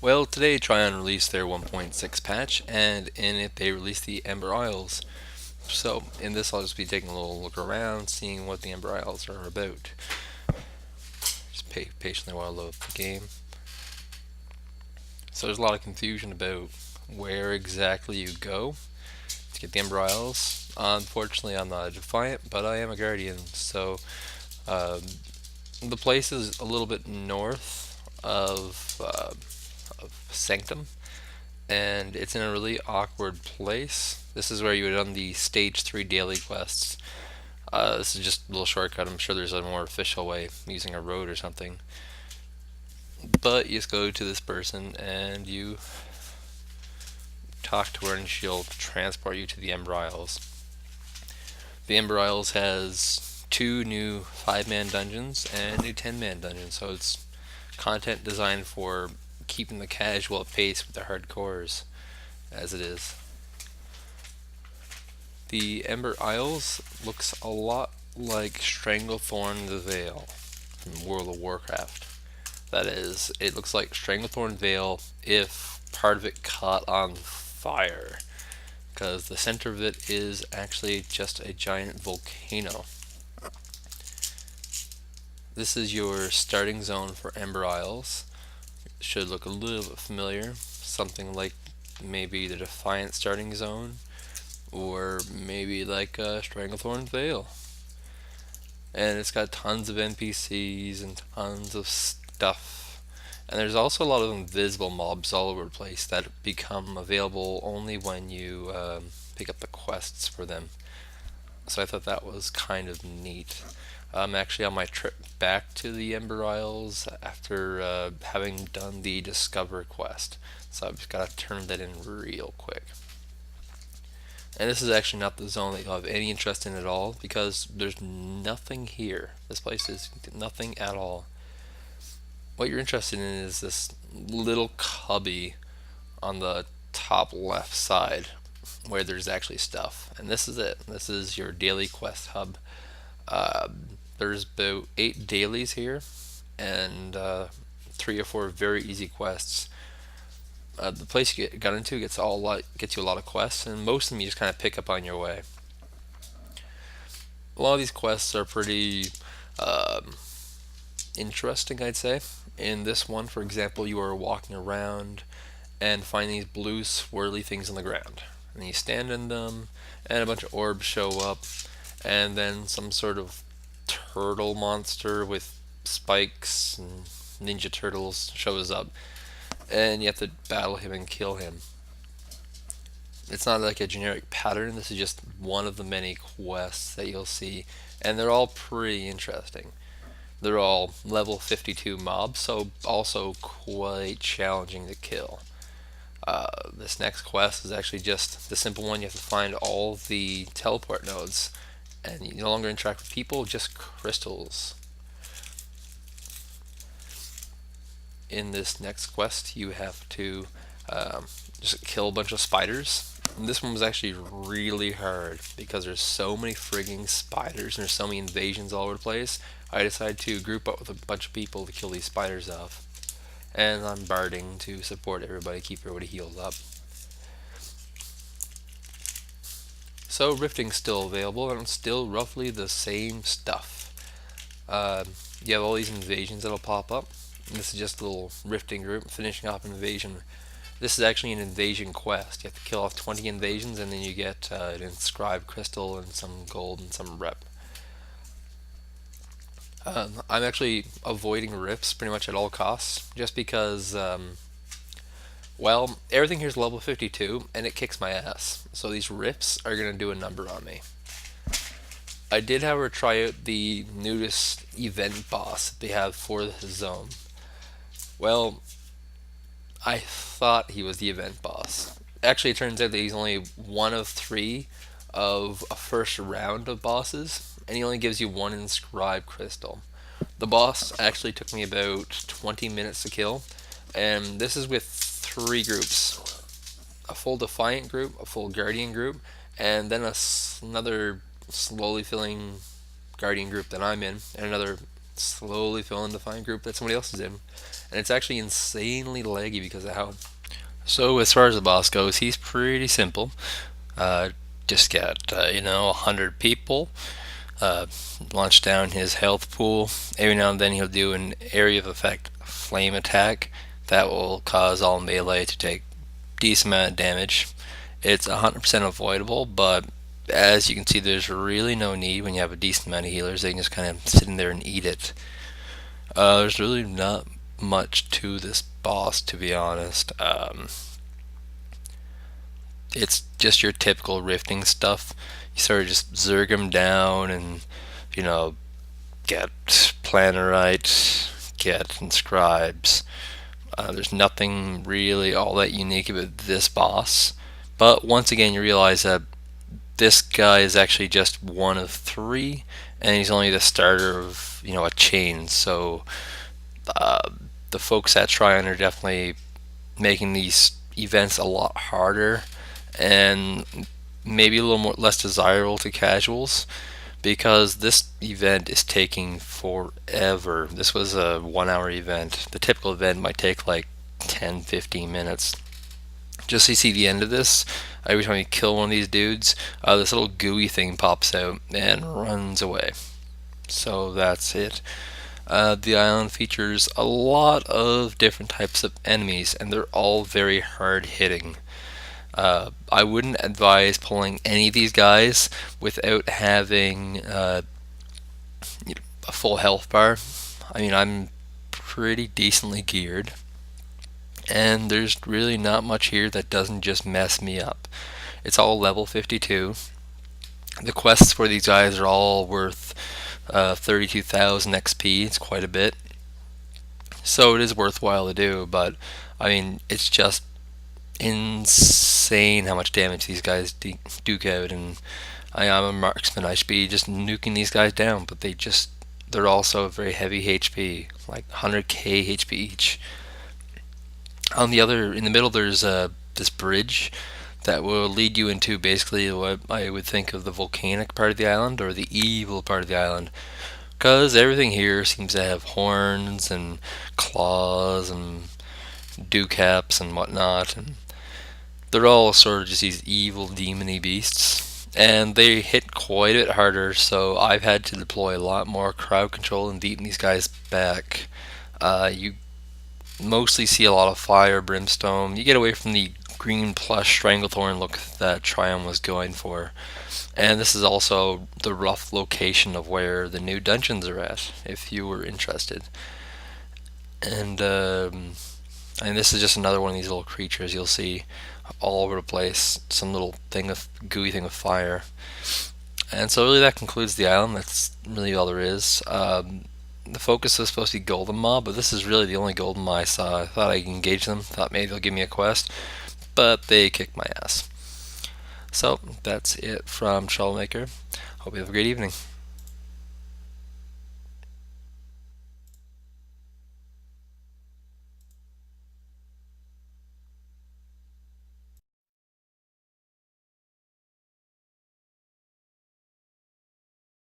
Well, today Tryon released their 1.6 patch, and in it they released the Ember Isles. So, in this, I'll just be taking a little look around, seeing what the Ember Isles are about. Just patiently while I load the game. So, there's a lot of confusion about where exactly you go to get the Ember Isles. Unfortunately, I'm not a Defiant, but I am a Guardian, so um, the place is a little bit north of Sanctum, and it's in a really awkward place. This is where you would done the stage 3 daily quests. This is just a little shortcut. I'm sure there's a more official way using a road or something. But you just go to this person and you talk to her, and she'll transport you to the Ember Isles. The Ember Isles has two new 5-man dungeons and a 10-man dungeon, so it's content designed for keeping the casual at pace with the hardcores, as it is. The Ember Isles looks a lot like Stranglethorn the Vale from World of Warcraft. That is, it looks like Stranglethorn Vale if part of it caught on fire, because the center of it is actually just a giant volcano. This is your starting zone for Ember Isles. It should look a little bit familiar, something like maybe the Defiant starting zone, or maybe like Stranglethorn Vale. And it's got tons of NPCs and tons of stuff. And there's also a lot of invisible mobs all over the place that become available only when you pick up the quests for them. So I thought that was kind of neat. I'm actually on my trip back to the Ember Isles after having done the Discover quest. So I've got to turn that in real quick. And this is actually not the zone that you'll have any interest in at all, because there's nothing here. This place is nothing at all. What you're interested in is this little cubby on the top left side where there's actually stuff. And this is it. This is your daily quest hub. There's about 8 dailies here, and 3 or 4 very easy quests. The place you got into gets you a lot of quests, and most of them you just kind of pick up on your way. A lot of these quests are pretty interesting, I'd say. In this one, for example, you are walking around and find these blue swirly things on the ground, and you stand in them, and a bunch of orbs show up, and then some sort of turtle monster with spikes and ninja turtles shows up, and you have to battle him and kill him. It's not like a generic pattern, this is just one of the many quests that you'll see, and they're all pretty interesting. They're all level 52 mobs, so also quite challenging to kill. This next quest is actually just the simple one. You have to find all the teleport nodes, and you no longer interact with people, just crystals. In this next quest, you have to just kill a bunch of spiders. And this one was actually really hard because there's so many frigging spiders and there's so many invasions all over the place. I decided to group up with a bunch of people to kill these spiders off. And I'm barding to support everybody, keep everybody healed up. So rifting's still available, and it's still roughly the same stuff. You have all these invasions that'll pop up. And this is just a little rifting group finishing off an invasion. This is actually an invasion quest. You have to kill off 20 invasions, and then you get an inscribed crystal and some gold and some rep. I'm actually avoiding rifts pretty much at all costs, just because, well, everything here is level 52, and it kicks my ass. So these rifts are going to do a number on me. I did, however, try out the newest event boss that they have for this zone. Well, I thought he was the event boss. Actually, it turns out that he's only one of 3 of a first round of bosses, and he only gives you 1 inscribed crystal. The boss actually took me about 20 minutes to kill, and this is with 3 groups. A full Defiant group, a full Guardian group, and then another slowly filling Guardian group that I'm in, and another slowly filling Defiant group that somebody else is in. and it's actually insanely laggy because of how. So as far as the boss goes, he's pretty simple. Uh, just get 100 people. Uh, launch down his health pool. Every now and then he'll do an area of effect flame attack that will cause all melee to take decent amount of damage. It's 100% avoidable, but as you can see, there's really no need when you have a decent amount of healers. They can just kind of sit in there and eat it. There's really not much to this boss, to be honest. It's just your typical rifting stuff. You sort of just zerg them down and, you know, get Planarite, get Inscribes. There's nothing really all that unique about this boss. But once again, you realize that this guy is actually just one of three, and he's only the starter of a chain. So uh, the folks at Tryon are definitely making these events a lot harder and maybe a little more less desirable to casuals because this event is taking forever. This was a 1 hour event. The typical event might take like 10-15 minutes. Just so you see the end of this, every time you kill one of these dudes, this little gooey thing pops out and runs away. So that's it. The island features a lot of different types of enemies, and they're all very hard hitting. I wouldn't advise pulling any of these guys without having a full health bar. I mean, I'm pretty decently geared, and there's really not much here that doesn't just mess me up. It's all level 52. The quests for these guys are all worth 32,000 XP. It's quite a bit. So it is worthwhile to do, but I mean, it's just insane how much damage these guys duke out, and I'm a marksman. I should be just nuking these guys down, but they're also very heavy HP, like 100k HP each. In the middle, there's this bridge that will lead you into basically what I would think of the volcanic part of the island or the evil part of the island. Because everything here seems to have horns and claws and dewcaps and whatnot, and they're all sort of just these evil demony beasts. And they hit quite a bit harder, so I've had to deploy a lot more crowd control and beating these guys back. You mostly see a lot of fire, brimstone. You get away from the green plush stranglethorn look that Triumph was going for. And this is also the rough location of where the new dungeons are at, if you were interested. And this is just another one of these little creatures you'll see all over the place. Some little gooey thing of fire. And so really that concludes the island. That's really all there is. The focus was supposed to be golden mob, but this is really the only golden mob I saw. I thought I could engage them. Thought maybe they'll give me a quest, but they kicked my ass. So that's it from Troublemaker. Hope you have a great evening.